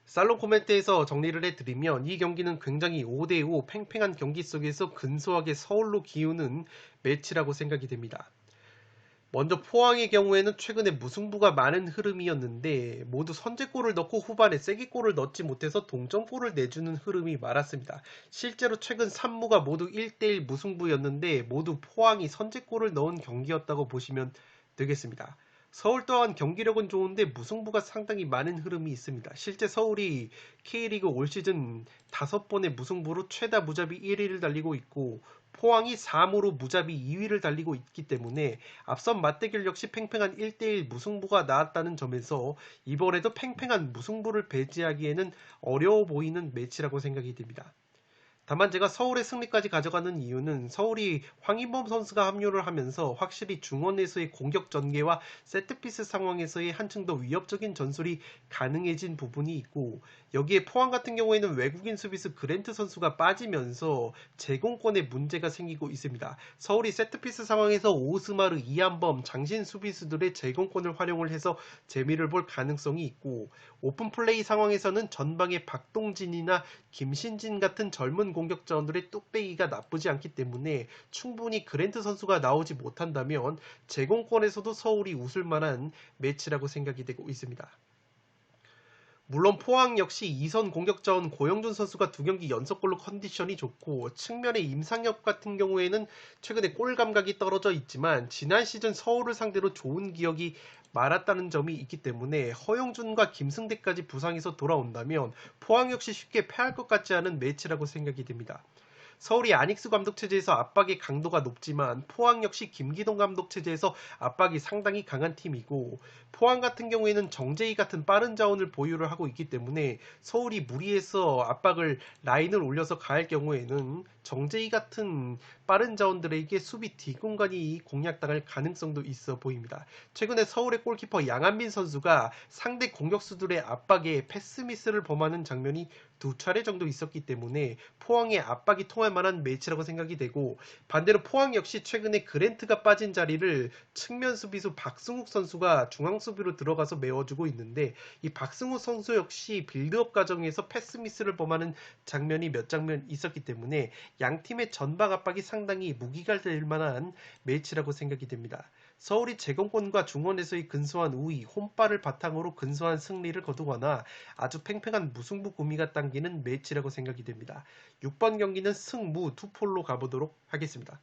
살롱 코멘트에서 정리를 해드리면 이 경기는 굉장히 5대5 팽팽한 경기 속에서 근소하게 서울로 기우는 매치라고 생각이 됩니다. 먼저 포항의 경우에는 최근에 무승부가 많은 흐름이었는데 모두 선제골을 넣고 후반에 쐐기골을 넣지 못해서 동점골을 내주는 흐름이 많았습니다. 실제로 최근 3무가 모두 1대1 무승부였는데 모두 포항이 선제골을 넣은 경기였다고 보시면 되겠습니다. 서울 또한 경기력은 좋은데 무승부가 상당히 많은 흐름이 있습니다. 실제 서울이 K리그 올 시즌 5번의 무승부로 최다 무자비 1위를 달리고 있고 포항이 3무로 무자비 2위를 달리고 있기 때문에 앞선 맞대결 역시 팽팽한 1대1 무승부가 나왔다는 점에서 이번에도 팽팽한 무승부를 배제하기에는 어려워 보이는 매치라고 생각이 됩니다. 다만 제가 서울의 승리까지 가져가는 이유는 서울이 황인범 선수가 합류를 하면서 확실히 중원에서의 공격 전개와 세트피스 상황에서의 한층 더 위협적인 전술이 가능해진 부분이 있고 여기에 포항 같은 경우에는 외국인 수비수 그랜트 선수가 빠지면서 제공권에 문제가 생기고 있습니다. 서울이 세트피스 상황에서 오스마르, 이한범, 장신 수비수들의 제공권을 활용을 해서 재미를 볼 가능성이 있고 오픈플레이 상황에서는 전방에 박동진이나 김신진 같은 젊은 공격자원들의 뚝배기가 나쁘지 않기 때문에 충분히 그랜트 선수가 나오지 못한다면 제공권에서도 서울이 웃을 만한 매치라고 생각이 되고 있습니다. 물론 포항 역시 2선 공격자원 고영준 선수가 2경기 연속골로 컨디션이 좋고 측면의 임상혁 같은 경우에는 최근에 골 감각이 떨어져 있지만 지난 시즌 서울을 상대로 좋은 기억이 많았다는 점이 있기 때문에 허용준과 김승대까지 부상해서 돌아온다면 포항 역시 쉽게 패할 것 같지 않은 매치라고 생각이 됩니다. 서울이 아닉스 감독 체제에서 압박의 강도가 높지만 포항 역시 김기동 감독 체제에서 압박이 상당히 강한 팀이고 포항 같은 경우에는 정재희 같은 빠른 자원을 보유를 하고 있기 때문에 서울이 무리해서 압박을 라인을 올려서 가할 경우에는 정재희 같은 빠른 자원들에게 수비 뒷공간이 공략당할 가능성도 있어 보입니다. 최근에 서울의 골키퍼 양한빈 선수가 상대 공격수들의 압박에 패스미스를 범하는 장면이 2차례 정도 있었기 때문에 포항의 압박이 통할 만한 매치라고 생각이 되고 반대로 포항 역시 최근에 그랜트가 빠진 자리를 측면 수비수 박승욱 선수가 중앙 수비로 들어가서 메워주고 있는데 이 박승욱 선수 역시 빌드업 과정에서 패스미스를 범하는 장면이 몇 장면 있었기 때문에 양팀의 전방 압박이 상당히 무기가 될 만한 매치라고 생각이 됩니다. 서울이 제공권과 중원에서의 근소한 우위, 홈발을 바탕으로 근소한 승리를 거두거나 아주 팽팽한 무승부 구미가 당기는 매치라고 생각이 됩니다. 6번 경기는 승무 투폴로 가보도록 하겠습니다.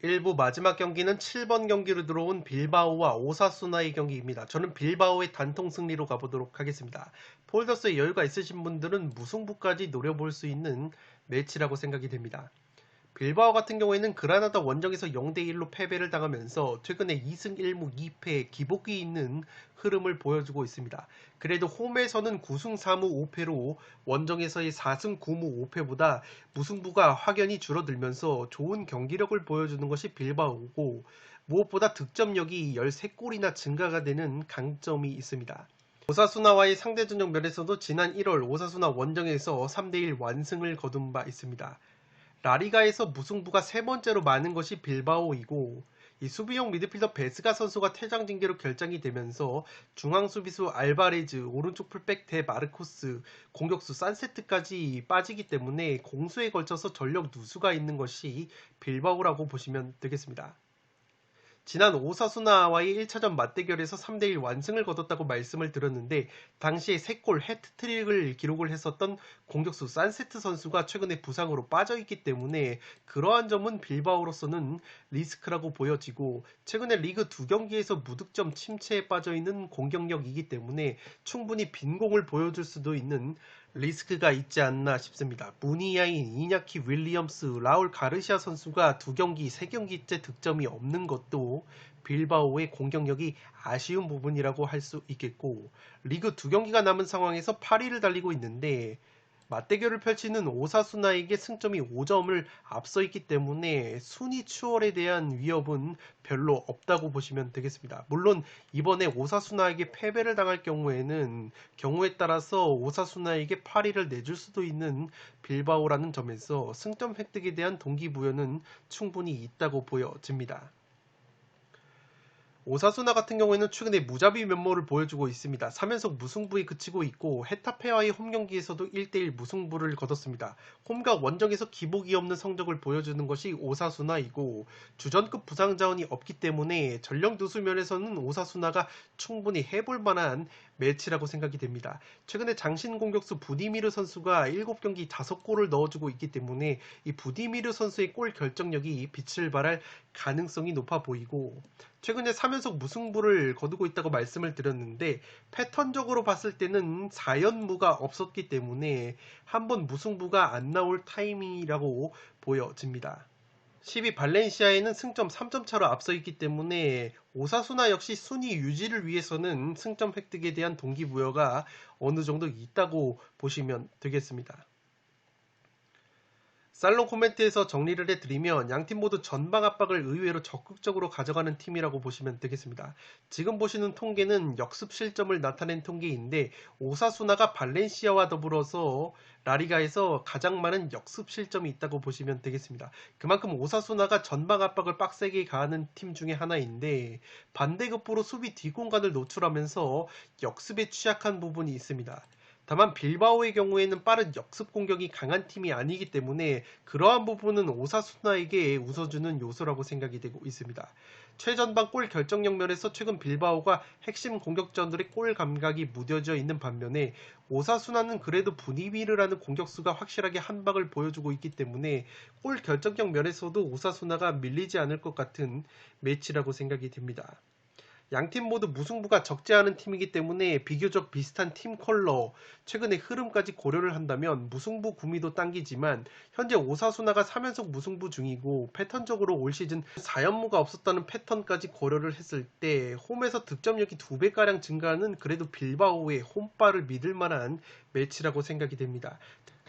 1부 마지막 경기는 7번 경기로 들어온 빌바오와 오사수나의 경기입니다. 저는 빌바오의 단통 승리로 가보도록 하겠습니다. 폴더스에 여유가 있으신 분들은 무승부까지 노려볼 수 있는 매치라고 생각이 됩니다. 빌바오 같은 경우에는 그라나다 원정에서 0대1로 패배를 당하면서 최근에 2승 1무 2패 기복이 있는 흐름을 보여주고 있습니다. 그래도 홈에서는 9승 4무 5패로 원정에서의 4승 9무 5패보다 무승부가 확연히 줄어들면서 좋은 경기력을 보여주는 것이 빌바오고 무엇보다 득점력이 13골이나 증가가 되는 강점이 있습니다. 오사수나와의 상대전적 면에서도 지난 1월 오사수나 원정에서 3대1 완승을 거둔 바 있습니다. 라리가에서 무승부가 3번째로 많은 것이 빌바오이고 이 수비형 미드필더 베스가 선수가 퇴장 징계로 결정이 되면서 중앙 수비수 알바레즈, 오른쪽 풀백 데 마르코스, 공격수 산세트까지 빠지기 때문에 공수에 걸쳐서 전력 누수가 있는 것이 빌바오라고 보시면 되겠습니다. 지난 오사수나와의 1차전 맞대결에서 3대1 완승을 거뒀다고 말씀을 드렸는데 당시에 3골 해트트릭을 기록을 했었던 공격수 산세트 선수가 최근에 부상으로 빠져있기 때문에 그러한 점은 빌바오로서는 리스크라고 보여지고 최근에 리그 2경기에서 무득점 침체에 빠져있는 공격력이기 때문에 충분히 빈공을 보여줄 수도 있는 리스크가 있지 않나 싶습니다. 무니아인, 이냐키 윌리엄스, 라울 가르시아 선수가 2경기, 3경기째 득점이 없는 것도 빌바오의 공격력이 아쉬운 부분이라고 할 수 있겠고, 리그 2경기가 남은 상황에서 8위를 달리고 있는데 맞대결을 펼치는 오사수나에게 승점이 5점을 앞서 있기 때문에 순위 추월에 대한 위협은 별로 없다고 보시면 되겠습니다. 물론 이번에 오사수나에게 패배를 당할 경우에는 경우에 따라서 오사수나에게 8위를 내줄 수도 있는 빌바오라는 점에서 승점 획득에 대한 동기부여는 충분히 있다고 보여집니다. 오사수나 같은 경우에는 최근에 무자비 면모를 보여주고 있습니다. 3연속 무승부에 그치고 있고 헤타페와의 홈경기에서도 1대1 무승부를 거뒀습니다. 홈과 원정에서 기복이 없는 성적을 보여주는 것이 오사수나이고 주전급 부상 자원이 없기 때문에 전력 누수 면에서는 오사수나가 충분히 해볼 만한 매치라고 생각이 됩니다. 최근에 장신 공격수 부디미르 선수가 7경기 5골을 넣어주고 있기 때문에 이 부디미르 선수의 골 결정력이 빛을 발할 가능성이 높아 보이고 최근에 3연속 무승부를 거두고 있다고 말씀을 드렸는데 패턴적으로 봤을 때는 4연무가 없었기 때문에 한번 무승부가 안 나올 타이밍이라고 보여집니다. 10위 발렌시아에는 승점 3점 차로 앞서 있기 때문에 오사수나 역시 순위 유지를 위해서는 승점 획득에 대한 동기부여가 어느 정도 있다고 보시면 되겠습니다. 살롱 코멘트에서 정리를 해드리면 양팀 모두 전방 압박을 의외로 적극적으로 가져가는 팀이라고 보시면 되겠습니다. 지금 보시는 통계는 역습 실점을 나타낸 통계인데 오사수나가 발렌시아와 더불어서 라리가에서 가장 많은 역습 실점이 있다고 보시면 되겠습니다. 그만큼 오사수나가 전방 압박을 빡세게 가하는 팀 중에 하나인데 반대급부로 수비 뒷공간을 노출하면서 역습에 취약한 부분이 있습니다. 다만 빌바오의 경우에는 빠른 역습 공격이 강한 팀이 아니기 때문에 그러한 부분은 오사수나에게 웃어주는 요소라고 생각이 되고 있습니다. 최전방 골 결정력 면에서 최근 빌바오가 핵심 공격전들의 골 감각이 무뎌져 있는 반면에 오사수나는 그래도 부니미르라는 공격수가 확실하게 한 방을 보여주고 있기 때문에 골 결정력 면에서도 오사수나가 밀리지 않을 것 같은 매치라고 생각이 됩니다. 양팀 모두 무승부가 적지 않은 팀이기 때문에 비교적 비슷한 팀 컬러, 최근의 흐름까지 고려를 한다면 무승부 구미도 당기지만 현재 오사수나가 3연속 무승부 중이고 패턴적으로 올 시즌 4연무가 없었다는 패턴까지 고려를 했을 때 홈에서 득점력이 2배가량 증가하는 그래도 빌바오의 홈바를 믿을 만한 매치라고 생각이 됩니다.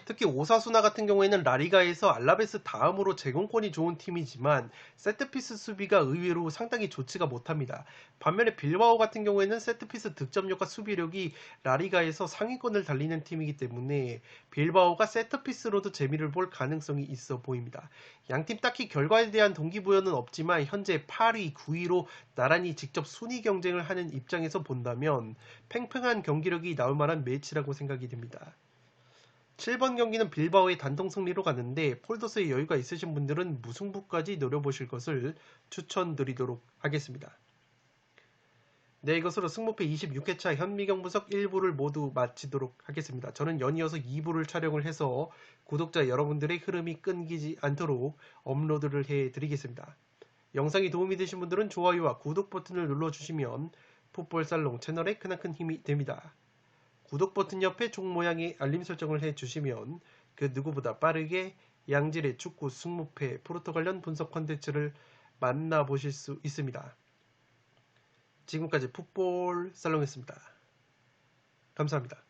특히 오사수나 같은 경우에는 라리가에서 알라베스 다음으로 제공권이 좋은 팀이지만 세트피스 수비가 의외로 상당히 좋지가 못합니다. 반면에 빌바오 같은 경우에는 세트피스 득점력과 수비력이 라리가에서 상위권을 달리는 팀이기 때문에 빌바오가 세트피스로도 재미를 볼 가능성이 있어 보입니다. 양팀 딱히 결과에 대한 동기부여는 없지만 현재 8위, 9위로 나란히 직접 순위 경쟁을 하는 입장에서 본다면 팽팽한 경기력이 나올 만한 매치라고 생각이 됩니다. 7번 경기는 빌바오의 단통 승리로 갔는데 폴더스의 여유가 있으신 분들은 무승부까지 노려보실 것을 추천드리도록 하겠습니다. 네, 이것으로 승무패 26회차 현미경 분석 1부를 모두 마치도록 하겠습니다. 저는 연이어서 2부를 촬영을 해서 구독자 여러분들의 흐름이 끊기지 않도록 업로드를 해드리겠습니다. 영상이 도움이 되신 분들은 좋아요와 구독 버튼을 눌러주시면 풋볼살롱 채널에 크나큰 힘이 됩니다. 구독 버튼 옆에 종 모양의 알림 설정을 해주시면 그 누구보다 빠르게 양질의 축구 승무패 프로토 관련 분석 콘텐츠를 만나보실 수 있습니다. 지금까지 풋볼 살롱이었습니다. 감사합니다.